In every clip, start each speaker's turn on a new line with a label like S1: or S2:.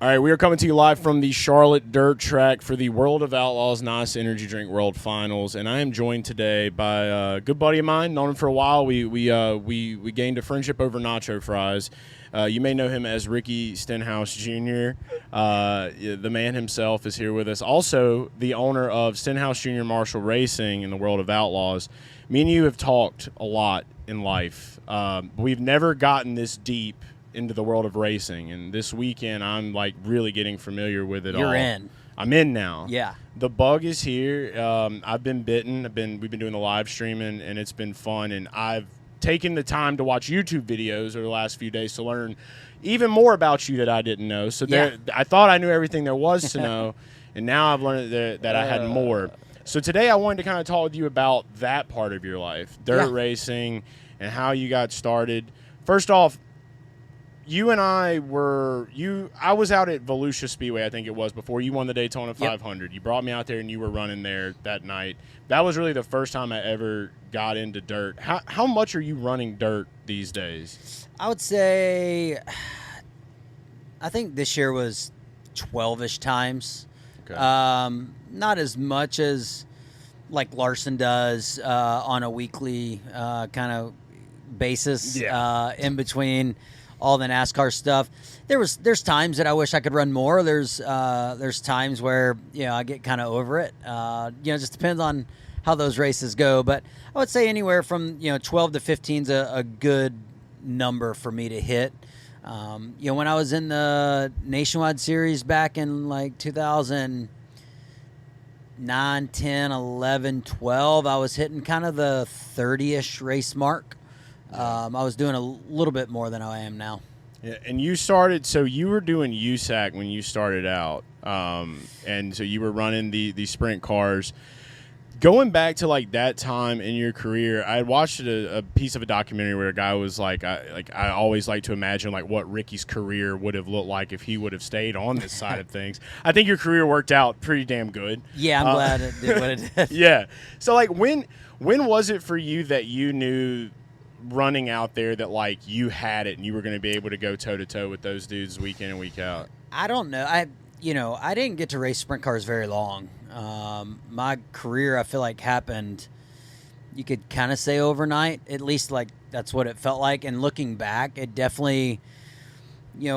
S1: All right, we are coming to you live from the Charlotte Dirt Track for the World of Outlaws NOS Energy Drink World Finals, and I am joined today by a good buddy of mine. Known him for a while. We gained a friendship over nacho fries. You may know him as Ricky Stenhouse Jr. The man himself is here with us. Also, the owner of Stenhouse Jr. Marshall Racing in the World of Outlaws. Me and you have talked a lot in life. We've never gotten this deep into the world of racing, and this weekend I'm like really getting familiar with it all.
S2: You're in.
S1: I'm in now.
S2: Yeah.
S1: The bug is here. I've been bitten. We've been doing the live streaming, and it's been fun. And I've taken the time to watch YouTube videos over the last few days to learn even more about you that I didn't know. So I thought I knew everything there was to know, and now I've learned that I had more. So today I wanted to kind of talk with you about that part of your life, dirt racing, and how you got started. First off, you and I was out at Volusia Speedway, I think it was, before you won the Daytona 500. You brought me out there, and you were running there that night. That was really the first time I ever got into dirt. How much are you running dirt these days?
S2: I would say, I think this year was 12-ish times.
S1: Okay.
S2: Not as much as like Larson does on a weekly kind of basis in between all the NASCAR stuff. There's times that I wish I could run more. There's times where I get kind of over it. It just depends on how those races go. But I would say anywhere from 12 to 15 is a good number for me to hit. When I was in the Nationwide Series back in like 2009, 10, 11, 12, I was hitting kind of the 30-ish race mark. I was doing a little bit more than I am now.
S1: Yeah, and you were doing USAC when you started out, and so you were running the sprint cars. Going back to like that time in your career, I watched a piece of a documentary where a guy was like, I always like to imagine like what Ricky's career would have looked like if he would have stayed on this side of things. I think your career worked out pretty damn good.
S2: Yeah, I'm glad it did what it did.
S1: Yeah. So like when was it for you that you knew running out there that like you had it and you were going to be able to go toe to toe with those dudes week in and week out?
S2: I don't know. I didn't get to race sprint cars very long. My career, I feel like, happened, you could kind of say overnight, at least like that's what it felt like. And looking back, it definitely,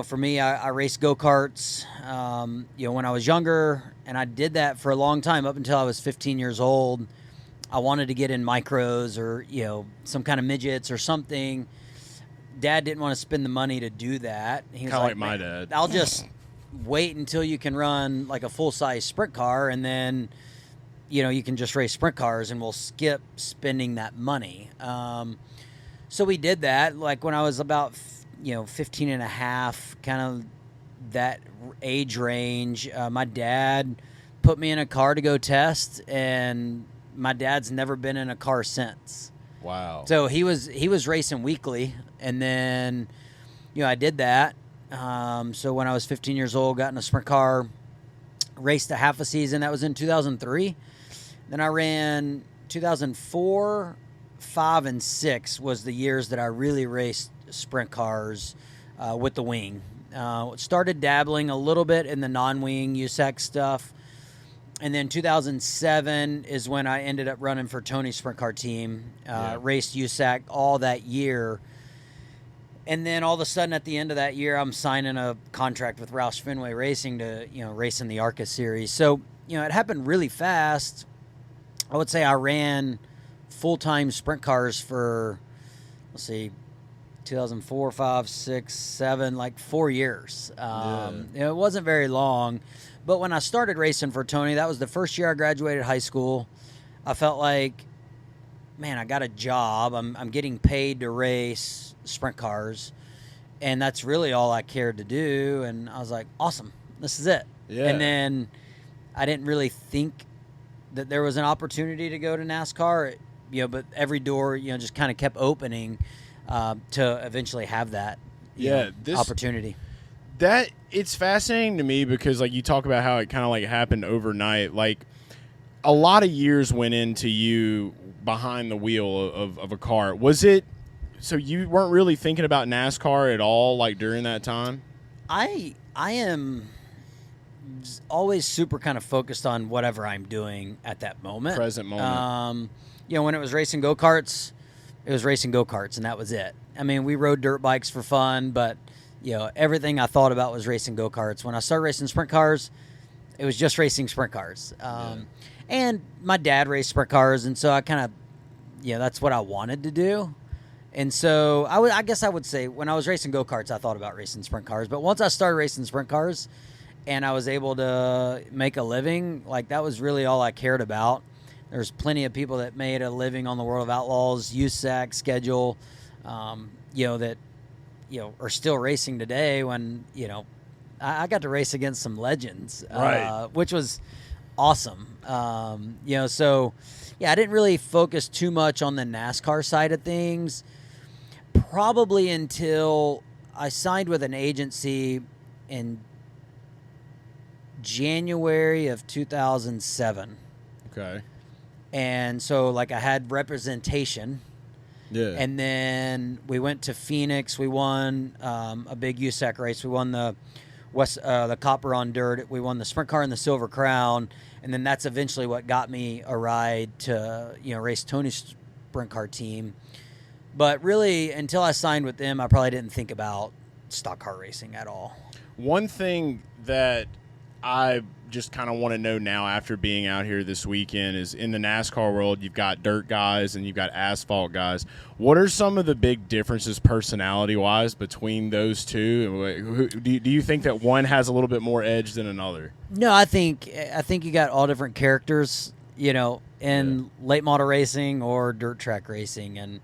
S2: for me, I raced go-karts, when I was younger, and I did that for a long time up until I was 15 years old. I wanted to get in micros or, some kind of midgets or something. Dad didn't want to spend the money to do that. He was
S1: kind of like my dad.
S2: I'll just wait until you can run like a full-size sprint car, and then, you can just race sprint cars, and we'll skip spending that money. So we did that. Like when I was about, 15 and a half, kind of that age range, my dad put me in a car to go test, and my dad's never been in a car since.
S1: Wow.
S2: So he was racing weekly, and then, I did that. So when I was 15 years old, got in a sprint car, raced a half a season. That was in 2003. Then I ran 2004, 5, and 6 was the years that I really raced sprint cars with the wing. Started dabbling a little bit in the non-wing USAC stuff. And then 2007 is when I ended up running for Tony's sprint car team, raced USAC all that year. And then all of a sudden at the end of that year, I'm signing a contract with Roush Fenway Racing to, race in the ARCA series. So, it happened really fast. I would say I ran full-time sprint cars for, 2004, 5, 6, 7, like 4 years. It wasn't very long. But when I started racing for Tony, that was the first year I graduated high school. I felt like, man, I got a job. I'm getting paid to race sprint cars, and that's really all I cared to do. And I was like, awesome, this is it.
S1: Yeah.
S2: And then I didn't really think that there was an opportunity to go to NASCAR, but every door, just kind of kept opening to eventually have that opportunity.
S1: That it's fascinating to me because like you talk about how it kind of like happened overnight. Like a lot of years went into you behind the wheel of a car. Was it so you weren't really thinking about NASCAR at all like during that time?
S2: I I am always super kind of focused on whatever I'm doing at that moment.
S1: Present moment.
S2: When it was racing go-karts, it was racing go-karts, and that was it. I mean, we rode dirt bikes for fun, but, everything I thought about was racing go-karts. When I started racing sprint cars, it was just racing sprint cars. And my dad raced sprint cars, and so I kind of, that's what I wanted to do. And so I guess I would say when I was racing go-karts, I thought about racing sprint cars. But once I started racing sprint cars and I was able to make a living, like that was really all I cared about. There's plenty of people that made a living on the World of Outlaws, USAC, schedule, that, are still racing today when, I got to race against some legends, which was awesome. So, I didn't really focus too much on the NASCAR side of things, probably until I signed with an agency in January of 2007.
S1: Okay.
S2: And so, I had representation.
S1: Yeah.
S2: And then we went to Phoenix. We won a big USAC race. We won the Copper on Dirt. We won the Sprint Car and the Silver Crown. And then that's eventually what got me a ride to, race Tony's sprint car team. But really, until I signed with them, I probably didn't think about stock car racing at all.
S1: One thing that I just kind of want to know now after being out here this weekend is in the NASCAR world, you've got dirt guys and you've got asphalt guys. What are some of the big differences personality-wise between those two? Do you think that one has a little bit more edge than another?
S2: No, I think you got all different characters, in late model racing or dirt track racing. And,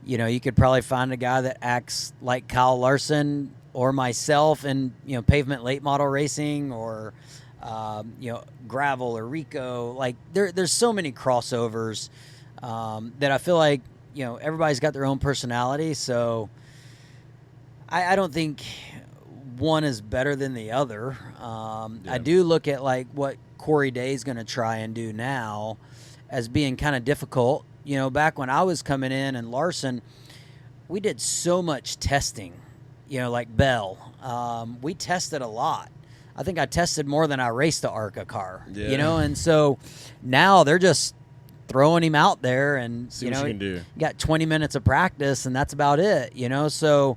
S2: you could probably find a guy that acts like Kyle Larson or myself in, pavement late model racing or, gravel or Rico. Like there's so many crossovers that I feel like, everybody's got their own personality. So I don't think one is better than the other. I do look at what Corey Day is going to try and do now as being kind of difficult. Back when I was coming in Larson, we did so much testing, like Bell. We tested a lot. I think I tested more than I raced the ARCA car, and so now they're just throwing him out there and,
S1: see what you can do.
S2: You got 20 minutes of practice and that's about it, so,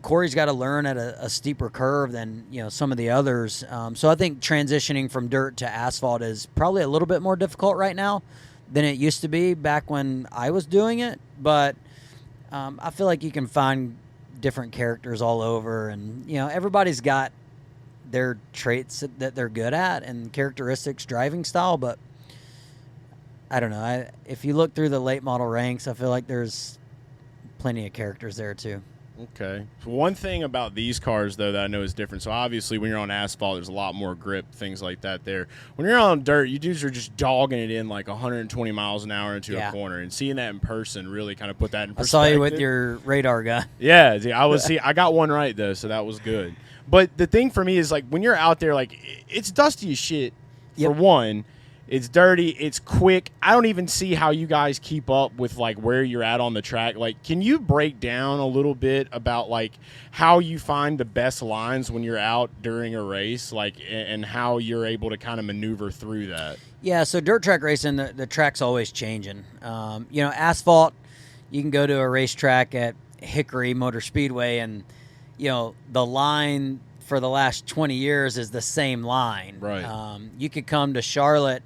S2: Corey's got to learn at a steeper curve than, some of the others. So I think transitioning from dirt to asphalt is probably a little bit more difficult right now than it used to be back when I was doing it. But I feel like you can find different characters all over and, everybody's got their traits that they're good at and characteristics, driving style, but I don't know. If you look through the late model ranks, I feel like there's plenty of characters there too.
S1: Okay. So one thing about these cars, though, that I know is different. So obviously, when you're on asphalt, there's a lot more grip, things like that there. When you're on dirt, you dudes are just dogging it in 120 miles an hour into a corner, and seeing that in person really kind of put that in perspective.
S2: I saw you with your radar gun.
S1: Yeah, I got one right though, so that was good. But the thing for me is when you're out there, it's dusty as shit. For one. It's dirty. It's quick. I don't even see how you guys keep up with where you're at on the track. Can you break down a little bit about how you find the best lines when you're out during a race, and how you're able to kind of maneuver through that? Yeah.
S2: So dirt track racing, the track's always changing. Asphalt, you can go to a racetrack at Hickory Motor Speedway, and the line for the last 20 years is the same line.
S1: Right.
S2: You could come to Charlotte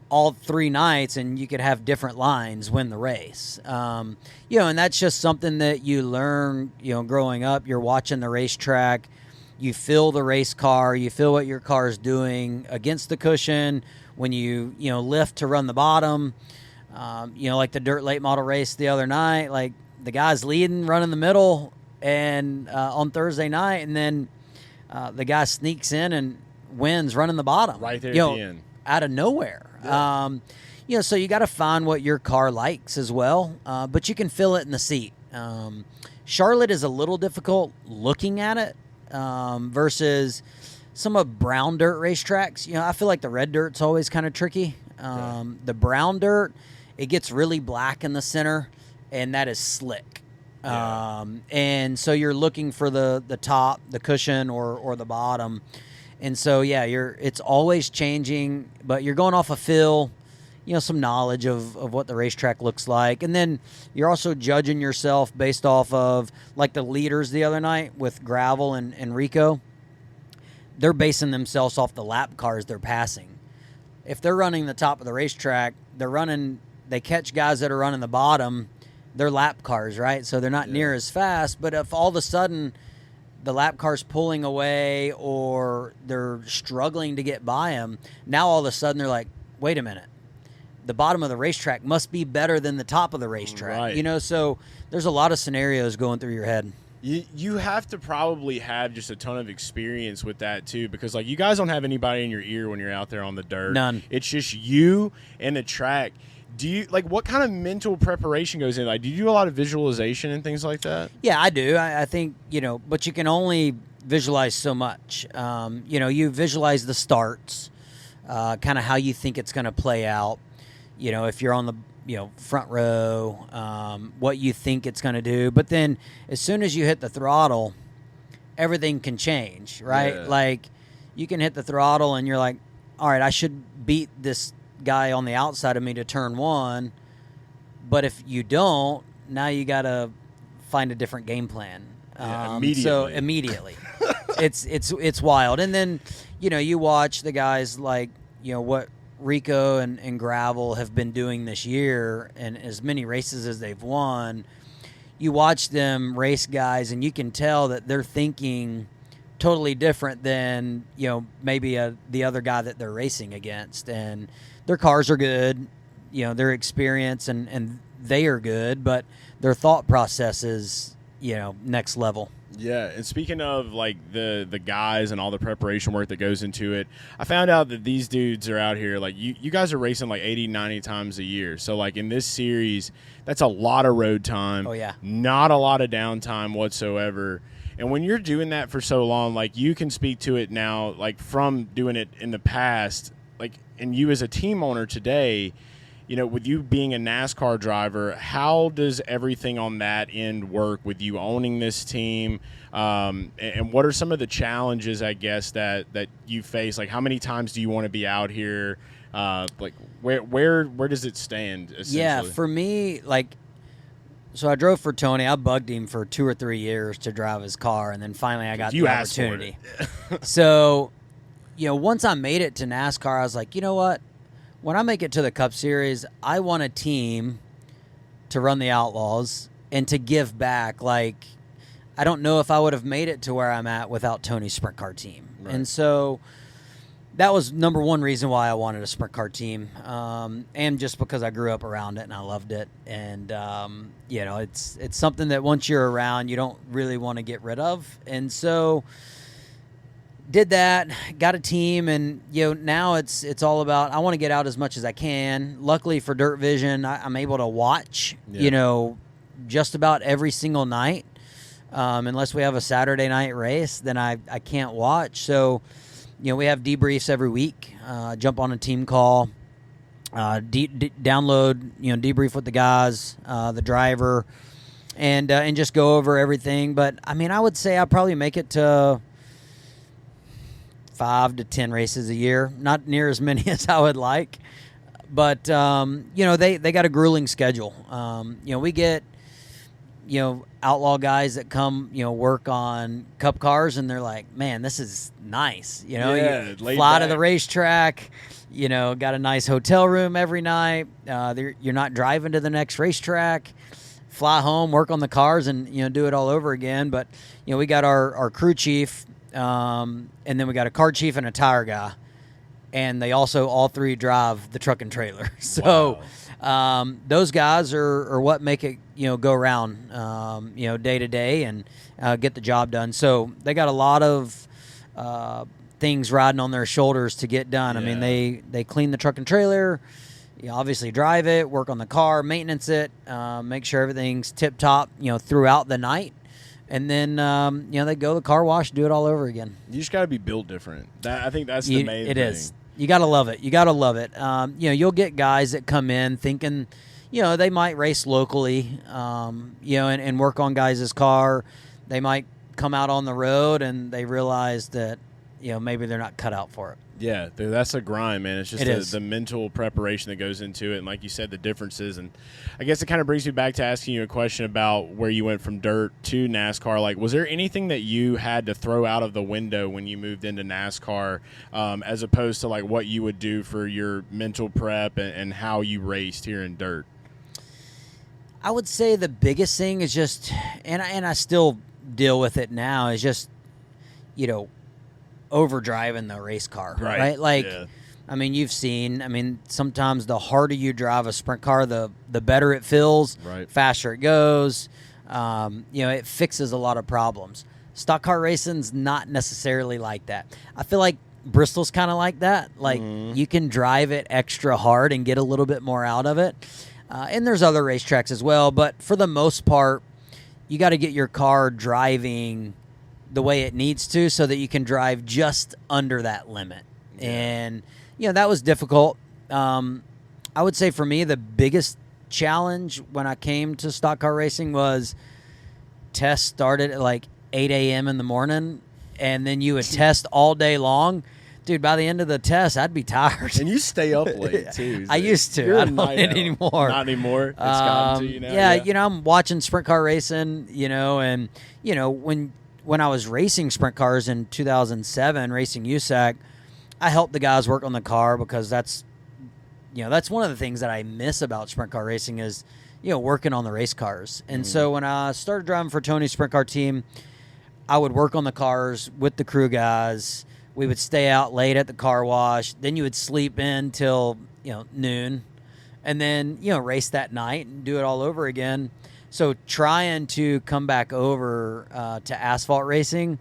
S2: all 3 nights and you could have different lines win the race. And that's just something that you learn, growing up. You're watching the racetrack. You feel the race car. You feel what your car is doing against the cushion when you lift to run the bottom. Like the dirt late model race the other night, the guy's leading, running the middle, and on Thursday night, and then the guy sneaks in and wins running the bottom
S1: right there at the end,
S2: out of nowhere. So you got to find what your car likes as well, but you can feel it in the seat. Charlotte is a little difficult looking at it versus some of brown dirt racetracks. I feel like the red dirt's always kind of tricky. The brown dirt, it gets really black in the center, and that is slick.
S1: Yeah.
S2: And so you're looking for the top, the cushion, or the bottom. And so, yeah, it's always changing, but you're going off a feel, some knowledge of what the racetrack looks like. And then you're also judging yourself based off of, like the leaders the other night with Gravel and Rico. They're basing themselves off the lap cars they're passing. If they're running the top of the racetrack, they catch guys that are running the bottom, they're lap cars, right? So they're not near as fast. But if all of a sudden the lap car's pulling away or they're struggling to get by them, now all of a sudden they're like, wait a minute, the bottom of the racetrack must be better than the top of the racetrack.
S1: Right.
S2: So there's a lot of scenarios going through your head.
S1: You have to probably have just a ton of experience with that too, because like you guys don't have anybody in your ear when you're out there on the dirt.
S2: None.
S1: It's just you and the track. Do you what kind of mental preparation goes in? Like, do you do a lot of visualization and things like that?
S2: Yeah, I do. I think, but you can only visualize so much. You visualize the starts, kind of how you think it's going to play out. If you're on the front row, what you think it's going to do. But then as soon as you hit the throttle, everything can change, right?
S1: Yeah.
S2: Like you can hit the throttle and you're like, all right, I should beat this guy on the outside of me to turn one. But if you don't, now you got to find a different game plan.
S1: Immediately.
S2: So immediately it's wild. And then, you watch the guys like, what Rico and Gravel have been doing this year, and as many races as they've won, you watch them race guys and you can tell that they're thinking totally different than, maybe the other guy that they're racing against. And their cars are good, their experience and they are good, but their thought process is, next level.
S1: Yeah, and speaking of like the guys and all the preparation work that goes into it, I found out that these dudes are out here, like you guys are racing like 80, 90 times a year. So like in this series, that's a lot of road time.
S2: Oh, yeah.
S1: Not a lot of downtime whatsoever. And when you're doing that for so long, like you can speak to it now, like from doing it in the past, like, and you as a team owner today, with you being a NASCAR driver, how does everything on that end work with you owning this team? And what are some of the challenges, I guess, that you face? Like, how many times do you want to be out here? Like, where does it stand, essentially?
S2: Yeah, for me, so I drove for Tony. I bugged him for 2 or 3 years to drive his car, and then finally I got the opportunity. So, once I made it to NASCAR, I was like, you know what? When I make it to the Cup Series, I want a team to run the Outlaws and to give back. Like, I don't know if I would have made it to where I'm at without Tony's sprint car team. Right. And so that was number one reason why I wanted a sprint car team, and just because I grew up around it and I loved it. And, it's something that once you're around, you don't really want to get rid of. And so did that, got a team, and now it's all about I want to get out as much as I can. Luckily for Dirt Vision, I'm able to watch, just about every single night. Unless we have a Saturday night race, then I can't watch. So, we have debriefs every week. Jump on a team call, download, debrief with the guys, the driver, and just go over everything. But I would say I probably make it to 5 to 10 races a year, not near as many as I would like, but they got a grueling schedule. We get outlaw guys that come work on Cup cars, and they're like, man, this is nice. You fly to the racetrack, got a nice hotel room every night. You're not driving to the next racetrack. Fly home, work on the cars, and do it all over again. But we got our crew chief. And then we got a car chief and a tire guy, and they also all three drive the truck and trailer. So, wow. Those guys are what make it, go around, day to day and, get the job done. So they got a lot of, things riding on their shoulders to get done. Yeah. I mean, they clean the truck and trailer, obviously drive it, work on the car, maintenance it, make sure everything's tip top, throughout the night. And then, they go to the car wash, do it all over again.
S1: You just got to be built different. I think that's the main thing.
S2: It is. You got to love it. You got to love it. You'll get guys that come in thinking, they might race locally, and work on guys' car. They might come out on the road and they realize that, maybe they're not cut out for it.
S1: Yeah, that's a grind, man. It's just
S2: It is.
S1: the mental preparation that goes into it, and like you said, the differences. And I guess it kind of brings me back to asking you a question about where you went from dirt to NASCAR. Like, was there anything that you had to throw out of the window when you moved into NASCAR, as opposed to like what you would do for your mental prep and how you raced here in dirt?
S2: I would say the biggest thing is just, and I still deal with it now, is just, overdriving the race car, right? Like,
S1: yeah.
S2: I mean, you've seen, sometimes the harder you drive a sprint car, the better it feels,
S1: Right.
S2: faster it goes. It fixes a lot of problems. Stock car racing's not necessarily like that. I feel like Bristol's kind of like that. Like, you can drive it extra hard and get a little bit more out of it. And there's other racetracks as well, but for the most part, you got to get your car driving the way it needs to so that you can drive just under that limit.
S1: Yeah.
S2: And, that was difficult. I would say for me, the biggest challenge when I came to stock car racing was tests started at like 8 a.m. in the morning, and then you would test all day long. Dude, by the end of the test, I'd be tired.
S1: And you stay up late, too.
S2: I used to.
S1: You're
S2: I
S1: a
S2: don't
S1: night owl.
S2: anymore.
S1: Not anymore? It's gotten to you now?
S2: Yeah, I'm watching sprint car racing, and, when I was racing sprint cars in 2007, racing USAC, I helped the guys work on the car because that's one of the things that I miss about sprint car racing is, working on the race cars. And so when I started driving for Tony's sprint car team, I would work on the cars with the crew guys. We would stay out late at the car wash. Then you would sleep in till, noon, and then, race that night and do it all over again. So trying to come back over to asphalt racing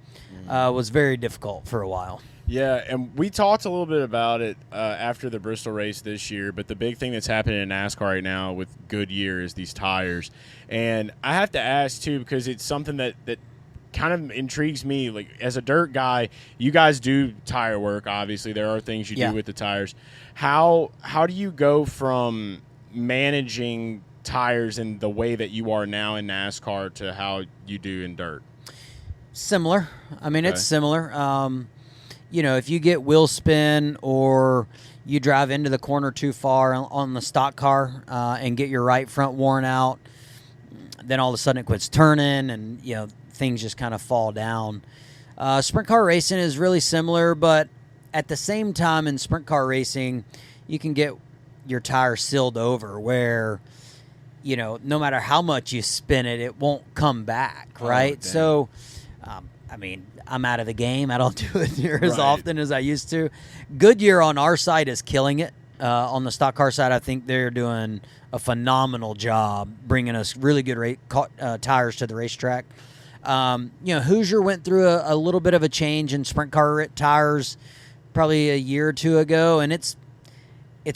S2: was very difficult for a while.
S1: Yeah, and we talked a little bit about it after the Bristol race this year, but the big thing that's happening in NASCAR right now with Goodyear is these tires. And I have to ask, too, because it's something that kind of intrigues me. Like, as a dirt guy, you guys do tire work, obviously. There are things you do with the tires. How do you go from managing tires in the way that you are now in NASCAR to how you do in dirt?
S2: Similar. It's similar. If you get wheel spin or you drive into the corner too far on the stock car and get your right front worn out, then all of a sudden it quits turning and, things just kind of fall down. Sprint car racing is really similar, but at the same time in sprint car racing, you can get your tire sealed over where, no matter how much you spin it, it won't come back, right?
S1: Oh,
S2: so, I'm out of the game. I don't do it near as often as I used to. Goodyear on our side is killing it. On the stock car side, I think they're doing a phenomenal job bringing us really good tires to the racetrack. Hoosier went through a little bit of a change in sprint car tires probably a year or two ago, and it's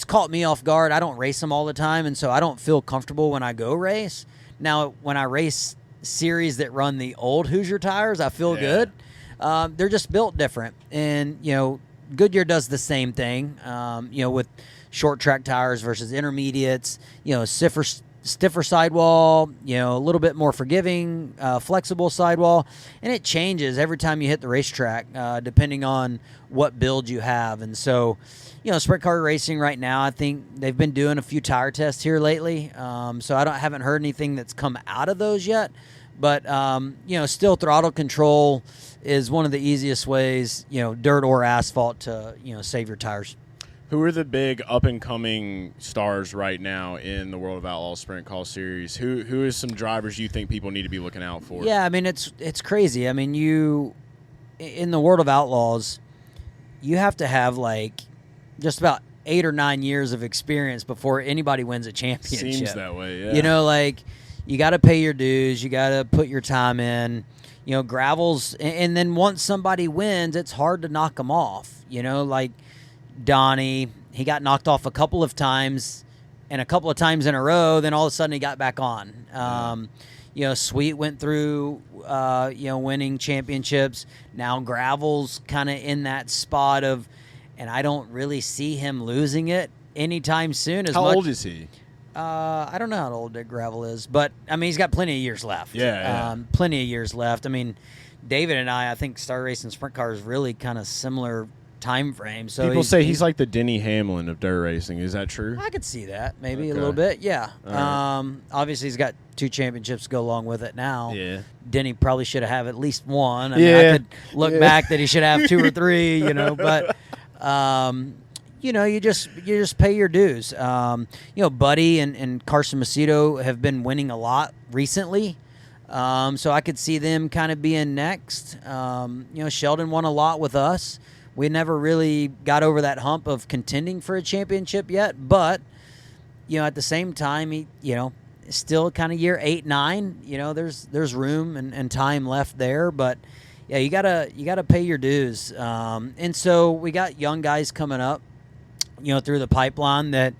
S2: caught me off guard. I don't race them all the time, and so I don't feel comfortable when I go race. Now, when I race series that run the old Hoosier tires, I feel good. They're just built different, and Goodyear does the same thing. With short track tires versus intermediates. Stiffer sidewall, a little bit more forgiving, flexible sidewall, and it changes every time you hit the racetrack, depending on what build you have. And so, sprint car racing right now, I think they've been doing a few tire tests here lately. So I haven't heard anything that's come out of those yet. But still, throttle control is one of the easiest ways, dirt or asphalt, to save your tires.
S1: Who are the big up-and-coming stars right now in the World of Outlaws Sprint Call Series? Who is some drivers you think people need to be looking out for?
S2: Yeah, it's crazy. You in the World of Outlaws, you have to have like just about 8 or 9 years of experience before anybody wins a championship.
S1: Seems that way, yeah.
S2: You got to pay your dues. You got to put your time in. Gravels, and then once somebody wins, it's hard to knock them off. Like Donnie, he got knocked off a couple of times, and a couple of times in a row, then all of a sudden he got back on. Sweet went through, winning championships. Now Gravel's kind of in that spot of, and I don't really see him losing it anytime soon.
S1: How old is he?
S2: I don't know how old Dick Gravel is, but I mean, he's got plenty of years left.
S1: Yeah.
S2: Plenty of years left. I mean, David and I think started racing sprint cars really kind of similar time frame. So
S1: people say he's like the Denny Hamlin of dirt racing. Is that true?
S2: I could see that maybe a
S1: Okay.
S2: little bit. Yeah.
S1: All
S2: Obviously, he's got 2 championships to go along with it now.
S1: Yeah.
S2: Denny probably should have at least one. I mean,
S1: Yeah.
S2: I could look back that he should have 2 or 3. But. You just pay your dues. Buddy and Carson Macedo have been winning a lot recently. So I could see them kind of being next. Sheldon won a lot with us. We never really got over that hump of contending for a championship yet, but at the same time, he still kind of year 8, 9. There's room and time left there, but yeah, you gotta pay your dues. And so we got young guys coming up, through the pipeline that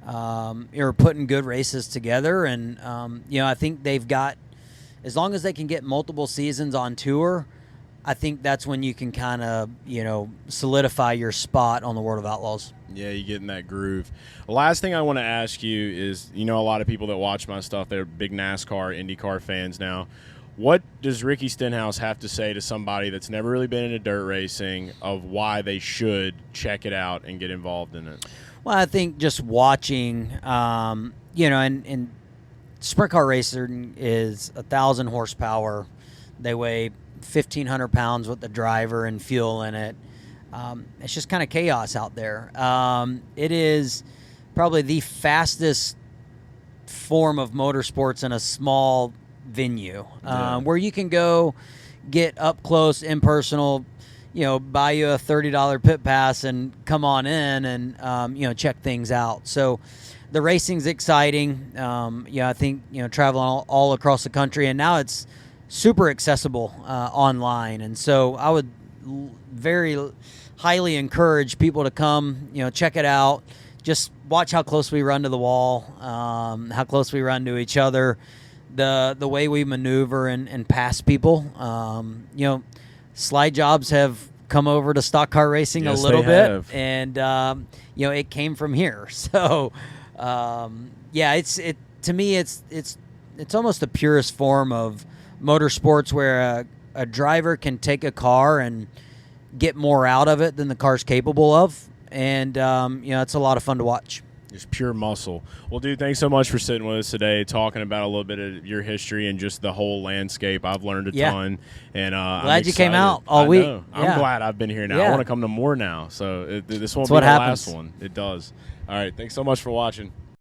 S2: are putting good races together, and I think they've got, as long as they can get multiple seasons on tour, I think that's when you can kind of, solidify your spot on the World of Outlaws.
S1: Yeah, you get in that groove. The last thing I want to ask you is, a lot of people that watch my stuff, they're big NASCAR, IndyCar fans now. What does Ricky Stenhouse have to say to somebody that's never really been into dirt racing of why they should check it out and get involved in it?
S2: Well, I think just watching, and sprint car racing is 1,000 horsepower. They weigh 1,500 pounds with the driver and fuel in it. It's just kind of chaos out there. It is probably the fastest form of motorsports in a small venue, where you can go get up close, impersonal, buy you a $30 pit pass and come on in and, check things out. So the racing's exciting. I think, traveling all across the country, and now it's super accessible online. And so I would very highly encourage people to come, check it out. Just watch how close we run to the wall, how close we run to each other, the way we maneuver and pass people. Slide jobs have come over to stock car racing a little bit, and it came from here. So to me it's almost the purest form of motorsports, where a driver can take a car and get more out of it than the car's capable of, and it's a lot of fun to watch.
S1: Just pure muscle. Well, dude, thanks so much for sitting with us today, talking about a little bit of your history and just the whole landscape. I've learned a ton, and
S2: glad you came out all week.
S1: I'm glad I've been here now. I want to come to more now. So this won't be the last one. It does. All right, thanks so much for watching.